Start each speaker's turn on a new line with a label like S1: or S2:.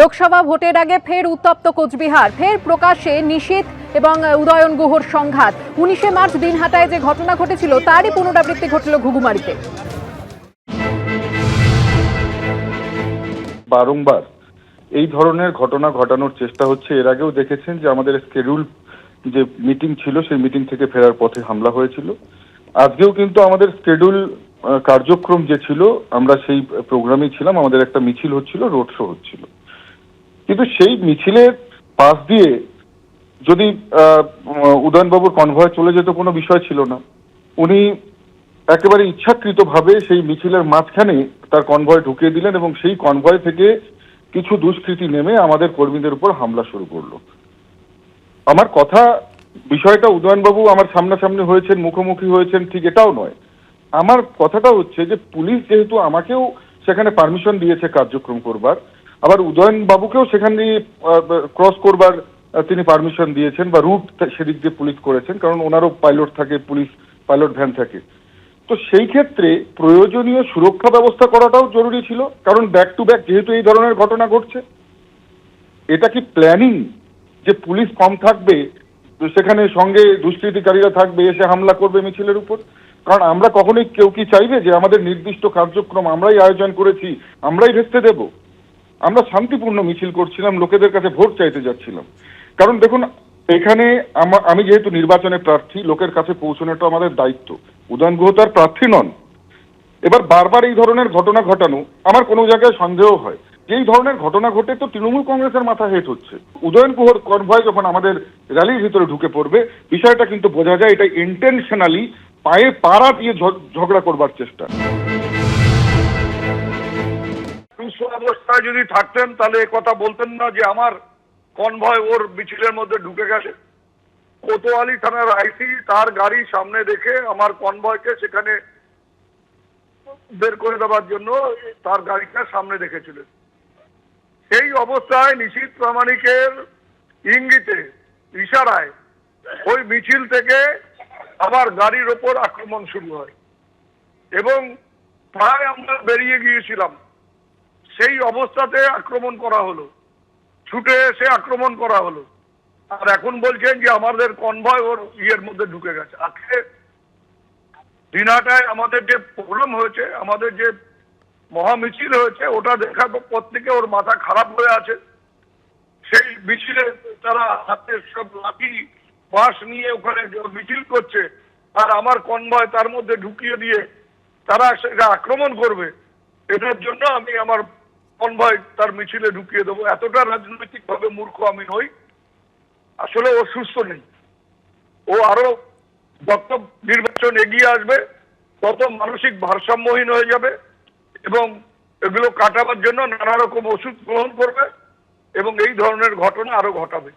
S1: লোকসভা ভোটের আগে ফের উত্তপ্ত কোচবিহার, ফের প্রকাশ্যে নিশীথ এবং উদয়ন গুহর সংঘাত। 19শে মার্চ দিনহাটায় যে ঘটনা ঘটেছিল তারই পুনরাবৃত্তি ঘটল ঘুঘুমারিতে।
S2: বারংবার এই ধরনের ঘটনা ঘটানোর চেষ্টা হচ্ছে। এর আগেও দেখেছেন যে আমাদের স্কেডিউল যে মিটিং ছিল সেই মিটিং থেকে ফেরার পথে হামলা হয়েছিল। আজকেও কিন্তু আমাদের স্কেডিউল কার্যক্রম যে ছিল আমরা সেই প্রোগ্রামেই ছিলাম। আমাদের একটা মিছিল হচ্ছিল, রোড শো হচ্ছিল, কিন্তু সেই মিছিলের পাশ দিয়ে যদি উদয়নবাবুর কনভয় চলে যেত কোনো বিষয় ছিল না। উনি একেবারে ইচ্ছাকৃতভাবে সেই মিছিলের মাঝখানে তার কনভয় ঢুকিয়ে দিলেন এবং সেই কনভয় থেকে কিছু দুষ্কৃতী নেমে আমাদের কর্মীদের উপর হামলা শুরু করলো। আমার কথা, বিষয়টা উদয়নবাবু আমার সামনাসামনি হয়েছেন, মুখোমুখি হয়েছেন, ঠিক এটাও নয়। আমার কথাটা হচ্ছে যে পুলিশ যেহেতু আমাকেও সেখানে পারমিশন দিয়েছে কার্যক্রম করবার, আবার উদয়নবাবুকেও সেখান দিয়ে ক্রস করবার তিনি পারমিশন দিয়েছেন বা রুট সেদিক দিয়ে পুলিশ করেছেন, কারণ ওনারও পাইলট থাকে, পুলিশ পাইলট ভ্যান থাকে। তো সেই ক্ষেত্রে প্রয়োজনীয় সুরক্ষা ব্যবস্থা করাটাও জরুরি ছিল, কারণ ব্যাক টু ব্যাক যেহেতু এই ধরনের ঘটনা ঘটছে। এটা কি প্ল্যানিং যে পুলিশ কম থাকবে, সেখানে সঙ্গে দুষ্কৃতিকারীরা থাকবে, এসে হামলা করবে মিছিলের উপর? কারণ আমরা কখনোই কেউ কি চাইবে যে আমাদের নির্দিষ্ট কার্যক্রম আমরাই আয়োজন করেছি, আমরাই ভেস্তে দেব? আমরা শান্তিপূর্ণ মিছিল করছিলাম, লোকেদের কাছে ভোট চাইতে যাচ্ছিলাম। কারণ দেখুন, এখানে আমি যেহেতু নির্বাচনে প্রার্থী, লোকের কাছে পৌঁছানোটা আমাদের দায়িত্ব। উদয়ন গুহ তার প্রার্থী নন। এবার বারবার এই ধরনের ঘটনা ঘটানো, আমার কোনো জায়গায় সন্দেহ হয় যে এই ধরনের ঘটনা ঘটে তো তৃণমূল কংগ্রেসের মাথা হেট হচ্ছে। উদয়ন গুহর কনভয় যখন আমাদের র্যালির ভিতরে ঢুকে পড়বে, বিষয়টা কিন্তু বোঝা যায় এটা ইন্টেনশনালি পায়ে পাড়া দিয়ে ঝগড়া করবার চেষ্টা।
S3: অবস্থায় যদি থাকতেন তাহলে কথা বলতেন না যে আমার কনভয় ওর মিছিলের মধ্যে ঢুকে গেছে। কোতোয়ালি থানার আইসি তার গাড়ি সামনে রেখে আমার কনভয়কে সেখানে বের করে দেওয়ার জন্য তার গাড়িটা সামনে রেখেছিলেন। সেই অবস্থায় নিশীথ প্রামাণিকের ইঙ্গিতে, ইশারায় ওই মিছিল থেকে আবার গাড়ির ওপর আক্রমণ শুরু হয় এবং প্রায় আমরা বেরিয়ে গিয়েছিলাম। সেই অবস্থাতে আক্রমণ করা হলো, ছুটে এসে আক্রমণ করা হলো। আর এখন বলছেন যে আমাদের কনভয় ওর ইয়ের মধ্যে ঢুকে গেছে। আজকে দিনহাটায় আমাদের যে প্রোগ্রাম হয়েছে, আমাদের যে মহামিছিল হয়েছে, ওটা দেখার পর থেকে ওর মাথা খারাপ হয়ে আছে। সেই মিছিলে তারা হাতে সব লাঠি বাঁশ নিয়ে ওখানে মিছিল করছে, আর আমার কনভয় তার মধ্যে ঢুকিয়ে দিয়ে তারা সেটা আক্রমণ করবে। এটার জন্য আমি আমার কনভয় তার মিছিলে ঢুকিয়ে দেবো। এতটা রাজনৈতিক ভাবে মূর্খ আমি নই। আসলে ও সুস্থ নেই। ও আরো যত নির্বাচন এগিয়ে আসবে তত মানসিক ভারসাম্যহীন হয়ে যাবে এবং এগুলো কাটাবার জন্য নানা রকম ওষুধ গ্রহণ করবে এবং এই ধরনের ঘটনা আরো ঘটাবে।